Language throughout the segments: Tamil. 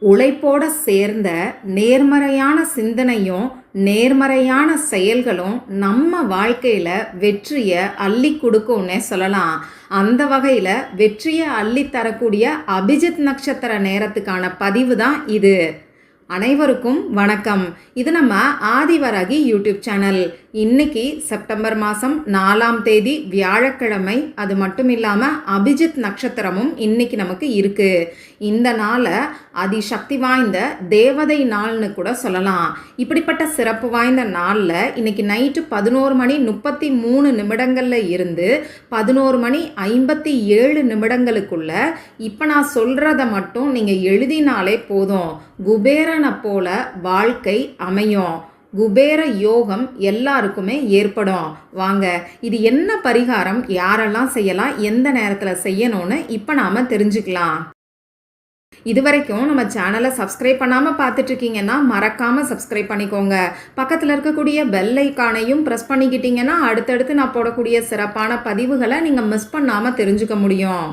உழைப்போட சேர்ந்த நேர்மறையான சிந்தனையும் நேர்மறையான செயல்களும் நம்ம வாழ்க்கையில வெற்றியை அள்ளி கொடுக்கும்னே சொல்லலாம். அந்த வகையில வெற்றியை அள்ளி தரக்கூடிய அபிஜித் நட்சத்திர நேரத்துக்கான பதிவு தான் இது. அனைவருக்கும் வணக்கம். இது நம்ம ஆதிவராகி யூடியூப் சேனல். இன்னைக்கு செப்டம்பர் மாதம் 4ஆம் தேதி வியாழக்கிழமை. அது மட்டும் இல்லாமல் அபிஜித் நட்சத்திரமும் இன்னைக்கு நமக்கு இருக்கு. இந்த நாளை அதிசக்தி வாய்ந்த தேவதை நாள்னு கூட சொல்லலாம். இப்படிப்பட்ட சிறப்பு வாய்ந்த நாளில் இன்னைக்கு நைட்டு 11:33 இருந்து 11:57 இப்போ நான் சொல்கிறத மட்டும் நீங்கள் எழுதினாலே போதும். குபேரனை போல வாழ்க்கை அமையும். குபேர யோகம் எல்லாருக்குமே ஏற்படும். வாங்க, இது என்ன பரிகாரம், யாரெல்லாம் செய்யலாம், எந்த நேரத்தில் செய்யணும்னு இப்போ நாம் தெரிஞ்சுக்கலாம். இதுவரைக்கும் நம்ம சேனலை சப்ஸ்கிரைப் பண்ணாமல் பார்த்துட்ருக்கீங்கன்னா மறக்காமல் சப்ஸ்கிரைப் பண்ணிக்கோங்க. பக்கத்தில் இருக்கக்கூடிய பெல் ஐக்கானையும் ப்ரெஸ் பண்ணிக்கிட்டீங்கன்னா அடுத்தடுத்து நான் போடக்கூடிய சிறப்பான பதிவுகளை நீங்கள் மிஸ் பண்ணாமல் தெரிஞ்சுக்க முடியும்.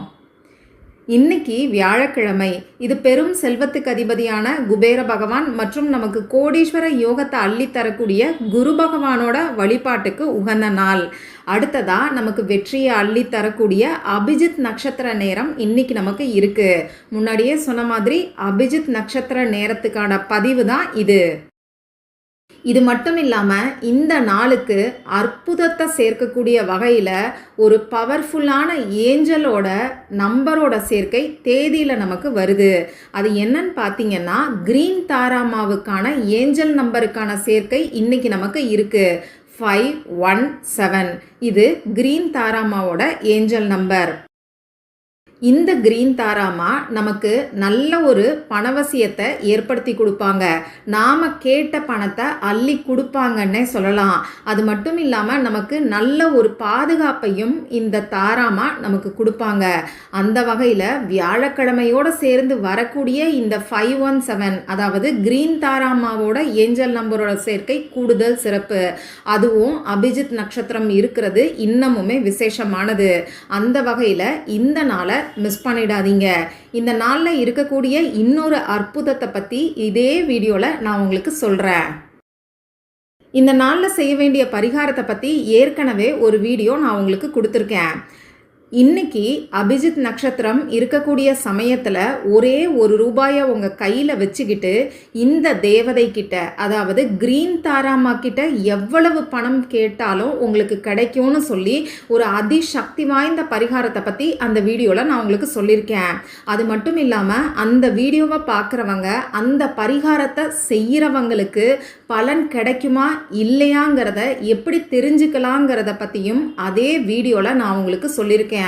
இன்னைக்கு வியாழக்கிழமை. இது பெரும் செல்வத்துக்கு அதிபதியான குபேர பகவான் மற்றும் நமக்கு கோடீஸ்வர யோகத்தை அள்ளித்தரக்கூடிய குரு பகவானோட வழிபாட்டுக்கு உகந்த நாள். அடுத்ததா நமக்கு வெற்றியை அள்ளித்தரக்கூடிய அபிஜித் நட்சத்திர நேரம் இன்னைக்கு நமக்கு இருக்கு. முன்னாடியே சொன்ன மாதிரி அபிஜித் நட்சத்திர நேரத்துக்கான பதிவு தான் இது. இது மட்டும் இல்லாமல் இந்த நாளுக்கு அற்புதத்தை சேர்க்கக்கூடிய வகையில் ஒரு பவர்ஃபுல்லான ஏஞ்சலோட நம்பரோட சேர்க்கை தேதியில் நமக்கு வருது. அது என்னன்னு பார்த்தீங்கன்னா கிரீன் தாராமாவுக்கான ஏஞ்சல் நம்பருக்கான சேர்க்கை இன்னைக்கு நமக்கு இருக்கு. 517. இது கிரீன் தாராமாவோட ஏஞ்சல் நம்பர். இந்த கிரீன் தாராமா நமக்கு நல்ல ஒரு பணவசியத்தை ஏற்படுத்தி கொடுப்பாங்க. நாம் கேட்ட பணத்தை அள்ளி கொடுப்பாங்கன்னே சொல்லலாம். அது மட்டும் இல்லாமல் நமக்கு நல்ல ஒரு பாதுகாப்பையும் இந்த தாராமா நமக்கு கொடுப்பாங்க. அந்த வகையில் வியாழக்கிழமையோடு சேர்ந்து வரக்கூடிய இந்த 517, அதாவது கிரீன் தாராமாவோட ஏஞ்சல் நம்பரோட சேர்க்கை கூடுதல் சிறப்பு. அதுவும் அபிஜித் நட்சத்திரம் இருக்கிறது இன்னமுமே விசேஷமானது. அந்த வகையில் இந்த நாளை மிஸ் பண்ணிடாதீங்க. இந்த நாளில் இருக்கக்கூடிய இன்னொரு அற்புதத்தை பற்றி இதே வீடியோவில் நான் உங்களுக்கு சொல்கிறேன். இந்த நாளில் செய்ய வேண்டிய பரிகாரத்தை பற்றி ஏற்கனவே ஒரு வீடியோ நான் உங்களுக்கு கொடுத்துருக்கேன். இன்னைக்கு அபிஜித் நட்சத்திரம் இருக்கக்கூடிய சமயத்தில் ஒரே ₹1 உங்கள் கையில் வச்சுக்கிட்டு இந்த தேவதை கிட்ட, அதாவது கிரீன் தாராமா கிட்ட எவ்வளவு பணம் கேட்டாலும் உங்களுக்கு கிடைக்கும்னு சொல்லி ஒரு அதிசக்தி வாய்ந்த பரிகாரத்தை பற்றி அந்த வீடியோவில் நான் உங்களுக்கு சொல்லியிருக்கேன். அது மட்டும் இல்லாமல் அந்த வீடியோவை பார்க்குறவங்க அந்த பரிகாரத்தை செய்கிறவங்களுக்கு பலன் கிடைக்குமா இல்லையாங்கிறத எப்படி தெரிஞ்சுக்கலாங்கிறத பற்றியும் அதே வீடியோவில் நான் உங்களுக்கு சொல்லியிருக்கேன்.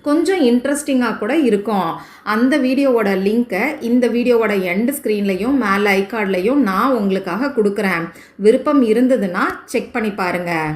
கொஞ்சம் இன்ட்ரெஸ்டிங்காக கூட இருக்கும். அந்த வீடியோவோட லிங்க்கை இந்த வீடியோவோட எண்ட் ஸ்க்ரீன்லையும் மேலே ஐகார்ட்லையும் நான் உங்களுக்காக கொடுக்குறேன். விருப்பம் இருந்ததுன்னா செக் பண்ணி பாருங்கள்.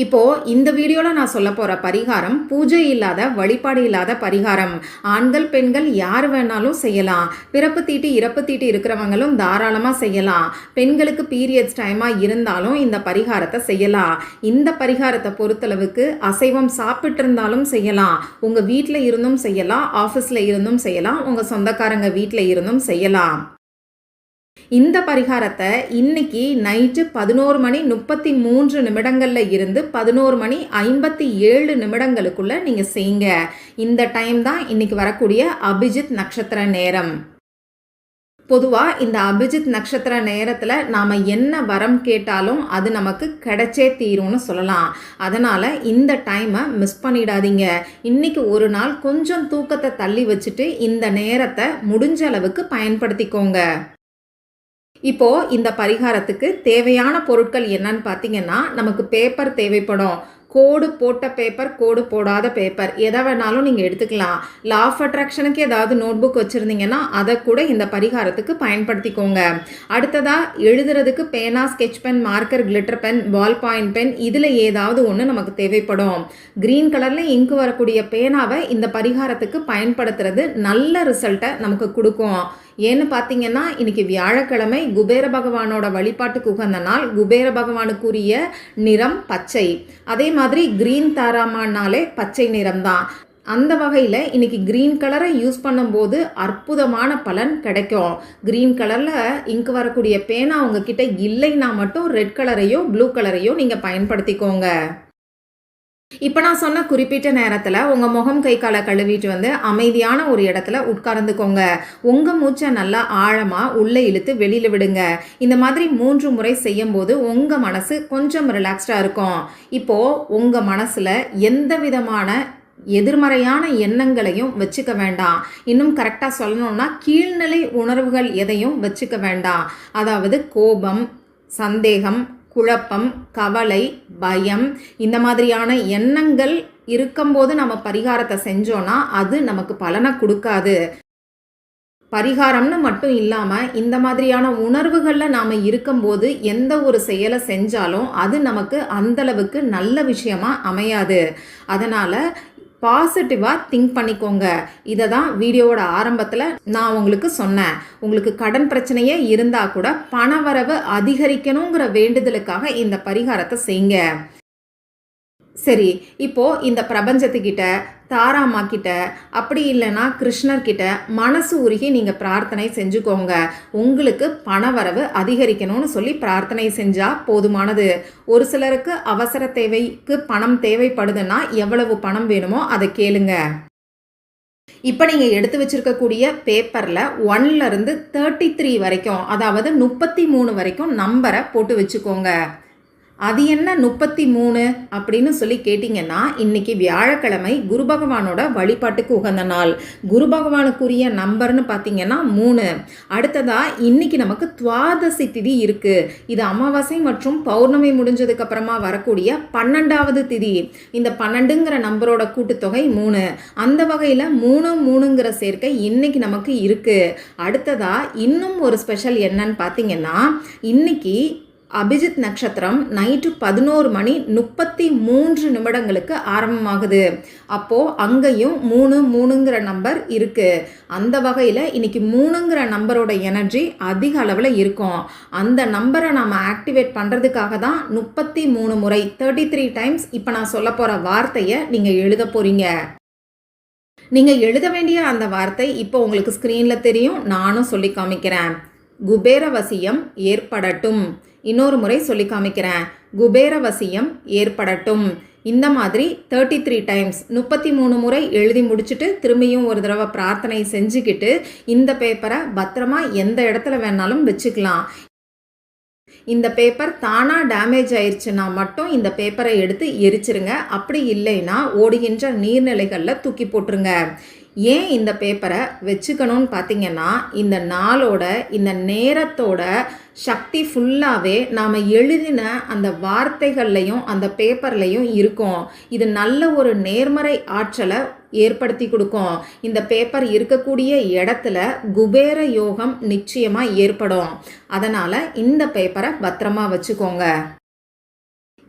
இப்போது இந்த வீடியோவில் நான் சொல்ல போகிற பரிகாரம் பூஜை இல்லாத, வழிபாடு இல்லாத பரிகாரம். ஆண்கள் பெண்கள் யார் வேணாலும் செய்யலாம். பிறப்பு தீட்டு இறப்பு தீட்டு இருக்கிறவங்களும் தாராளமாக செய்யலாம். பெண்களுக்கு பீரியட்ஸ் டைமாக இருந்தாலும் இந்த பரிகாரத்தை செய்யலாம். இந்த பரிகாரத்தை பொறுத்தளவுக்கு அசைவம் சாப்பிட்டு இருந்தாலும் செய்யலாம். உங்கள் வீட்டில் இருந்தும் செய்யலாம், ஆஃபீஸில் இருந்தும் செய்யலாம், உங்கள் சொந்தக்காரங்க வீட்டில் இருந்தும் செய்யலாம். இந்த பரிகாரத்தை இன்னைக்கு நைட்டு 11:33 இருந்து 11:57 நீங்கள் செய்யுங்க. இந்த டைம் தான் இன்னைக்கு வரக்கூடிய அபிஜித் நட்சத்திர நேரம். பொதுவாக இந்த அபிஜித் நட்சத்திர நேரத்தில் நாம் என்ன வரம் கேட்டாலும் அது நமக்கு கிடைச்சே தீரும்னு சொல்லலாம். அதனால் இந்த டைமை மிஸ் பண்ணிடாதீங்க. இன்னைக்கு ஒரு நாள் கொஞ்சம் தூக்கத்தை தள்ளி வச்சுட்டு இந்த நேரத்தை முடிஞ்ச அளவுக்கு பயன்படுத்திக்கோங்க. இப்போது இந்த பரிகாரத்துக்கு தேவையான பொருட்கள் என்னன்னு பார்த்தீங்கன்னா, நமக்கு பேப்பர் தேவைப்படும். கோடு போட்ட பேப்பர், கோடு போடாத பேப்பர், எதை வேணாலும் நீங்கள் எடுத்துக்கலாம். லா ஆஃப் அட்ராக்ஷனுக்கு ஏதாவது நோட்புக் வச்சுருந்தீங்கன்னா அதை கூட இந்த பரிகாரத்துக்கு பயன்படுத்திக்கோங்க. அடுத்ததாக எழுதுறதுக்கு பேனா, sketch pen, marker, glitter pen, ball point pen, இதில் ஏதாவது ஒன்று நமக்கு தேவைப்படும். க்ரீன் கலரில் இங்கு வரக்கூடிய பேனாவை இந்த பரிகாரத்துக்கு பயன்படுத்துறது நல்ல ரிசல்ட்டை நமக்கு கொடுக்கும். ஏன்னு பார்த்தீங்கன்னா இன்னைக்கு வியாழக்கிழமை, குபேர பகவானோட வழிபாட்டுக்கு உகந்த நாள். குபேர பகவானுக்குரிய நிறம் பச்சை. அதே மாதிரி கிரீன் தாராமானாலே பச்சை நிறம் தான். அந்த வகையில் இன்றைக்கி க்ரீன் கலரை யூஸ் பண்ணும்போது அற்புதமான பலன் கிடைக்கும். க்ரீன் கலரில் இங்கு வரக்கூடிய பேனா உங்ககிட்ட இல்லைன்னா மட்டும் ரெட் கலரையோ ப்ளூ கலரையோ நீங்கள் பயன்படுத்திக்கோங்க. இப்போ நான் சொன்ன குறிப்பிட்ட நேரத்தில் உங்கள் முகம் கை காலை கழுவிட்டு வந்து அமைதியான ஒரு இடத்துல உட்கார்ந்துக்கோங்க. உங்கள் மூச்சை நல்லா ஆழமாக உள்ளே இழுத்து வெளியில் விடுங்க. இந்த மாதிரி 3 முறை செய்யும்போது உங்கள் மனசு கொஞ்சம் ரிலாக்ஸ்டாக இருக்கும். இப்போது உங்கள் மனசில் எந்த விதமான எதிர்மறையான எண்ணங்களையும் வச்சுக்க வேண்டாம். இன்னும் கரெக்டாக சொல்லணும்னா கீழ்நிலை உணர்வுகள் எதையும் வச்சுக்க வேண்டாம். அதாவது கோபம், சந்தேகம், குழப்பம், கவலை, பயம் இந்த மாதிரியான எண்ணங்கள் இருக்கும்போது நம்ம பரிகாரத்தை செஞ்சோன்னா அது நமக்கு பலனை கொடுக்காது. பரிகாரம்னு மட்டும் இல்லாமல் இந்த மாதிரியான உணர்வுகளில் நாம் இருக்கும்போது எந்த ஒரு செயலை செஞ்சாலும் அது நமக்கு அந்தளவுக்கு நல்ல விஷயமா அமையாது. அதனால் பாசிட்டிவாக திங்க் பண்ணிக்கோங்க. இதை தான் வீடியோவோட ஆரம்பத்தில் நான் உங்களுக்கு சொன்னேன். உங்களுக்கு கடன் பிரச்சனையே இருந்தால் கூட பணவரவு அதிகரிக்கணுங்கிற வேண்டுதலுக்காக இந்த பரிகாரத்தை செய்யுங்க. சரி, இப்போது இந்த பிரபஞ்சத்துக்கிட்ட, தாராம்மா கிட்ட, அப்படி இல்லைன்னா கிருஷ்ணர்கிட்ட மனசு உருகி நீங்கள் பிரார்த்தனை செஞ்சுக்கோங்க. உங்களுக்கு பணவரவு அதிகரிக்கணும்னு சொல்லி பிரார்த்தனை செஞ்சால் போதுமானது. ஒரு சிலருக்கு அவசர தேவைக்கு பணம் தேவைப்படுதுன்னா எவ்வளவு பணம் வேணுமோ அதை கேளுங்க. இப்போ நீங்கள் எடுத்து வச்சுருக்கக்கூடிய பேப்பரில் 1லேருந்து 33 வரைக்கும், அதாவது 33 வரைக்கும் நம்பரை போட்டு வச்சுக்கோங்க. அது என்ன 33 அப்படின்னு சொல்லி கேட்டிங்கன்னா, இன்றைக்கி வியாழக்கிழமை குரு பகவானோட வழிபாட்டுக்கு உகந்த நாள். குரு பகவானுக்குரிய நம்பர்னு பார்த்திங்கன்னா 3. அடுத்ததாக இன்றைக்கி நமக்கு துவாதசி திதி இருக்குது. இது அமாவாசை மற்றும் பௌர்ணமி முடிஞ்சதுக்கப்புறமா வரக்கூடிய 12வது திதி. இந்த 12ங்கிற நம்பரோட கூட்டுத்தொகை 3. அந்த வகையில் 3 சேர்க்கை இன்றைக்கி நமக்கு இருக்குது. அடுத்ததாக இன்னும் ஒரு ஸ்பெஷல் என்னன்னு பார்த்திங்கன்னா, இன்றைக்கி அபிஜித் நட்சத்திரம் நைட்டு 11 மணி 33 நிமிடங்களுக்கு ஆரம்பமாகுது. அப்போது அங்கேயும் 3 நம்பர் இருக்குது. அந்த வகையில் இன்றைக்கி 3 நம்பரோட எனர்ஜி அதிக அளவில் இருக்கும். அந்த நம்பரை நாம் ஆக்டிவேட் பண்ணுறதுக்காக தான் 33 முறை 33 டைம்ஸ் இப்போ நான் சொல்ல போகிற வார்த்தையை நீங்கள் எழுத போகிறீங்க. நீங்கள் எழுத வேண்டிய அந்த வார்த்தை இப்போ உங்களுக்கு ஸ்க்ரீனில் தெரியும். நானும் சொல்லி காமிக்கிறேன். குபேரவசியம் ஏற்படட்டும். இன்னொரு முறை சொல்லி காமிக்கிறேன். குபேரவசியம் ஏற்படட்டும். இந்த மாதிரி 33 டைம்ஸ் 33 முறை எழுதி முடிச்சுட்டு திரும்பியும் ஒரு தடவை பிரார்த்தனை செஞ்சுக்கிட்டு இந்த பேப்பரை பத்திரமா எந்த இடத்துல வேணாலும் வச்சுக்கலாம். இந்த பேப்பர் தானாக டேமேஜ் ஆயிடுச்சுன்னா மட்டும் இந்த பேப்பரை எடுத்து எரிச்சிருங்க. அப்படி இல்லைன்னா ஓடுகின்ற நீர்நிலைகளில் தூக்கி போட்டுருங்க. ஏன் இந்த பேப்பரை வச்சுக்கணும்னு பார்த்தீங்கன்னா, இந்த நாளோட இந்த நேரத்தோட சக்தி ஃபுல்லாகவே நாம் எழுதின அந்த வார்த்தைகள்லையும் அந்த பேப்பர்லையும் இருக்கும். இது நல்ல ஒரு நேர்மறை ஆற்றலை ஏற்படுத்தி கொடுக்கும். இந்த பேப்பர் இருக்கக்கூடிய இடத்துல குபேர யோகம் நிச்சயமாக ஏற்படும். அதனால் இந்த பேப்பரை பத்திரமா வச்சுக்கோங்க.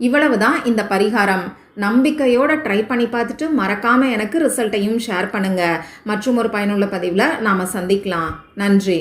இவ்வளவு தான் இந்த பரிகாரம். நம்பிக்கையோடு ட்ரை பண்ணி பார்த்துட்டு மறக்காமல் எனக்கு ரிசல்ட்டையும் ஷேர் பண்ணுங்கள். மற்றும் ஒரு பயனுள்ள பதிவில் நாம் சந்திக்கலாம். நன்றி.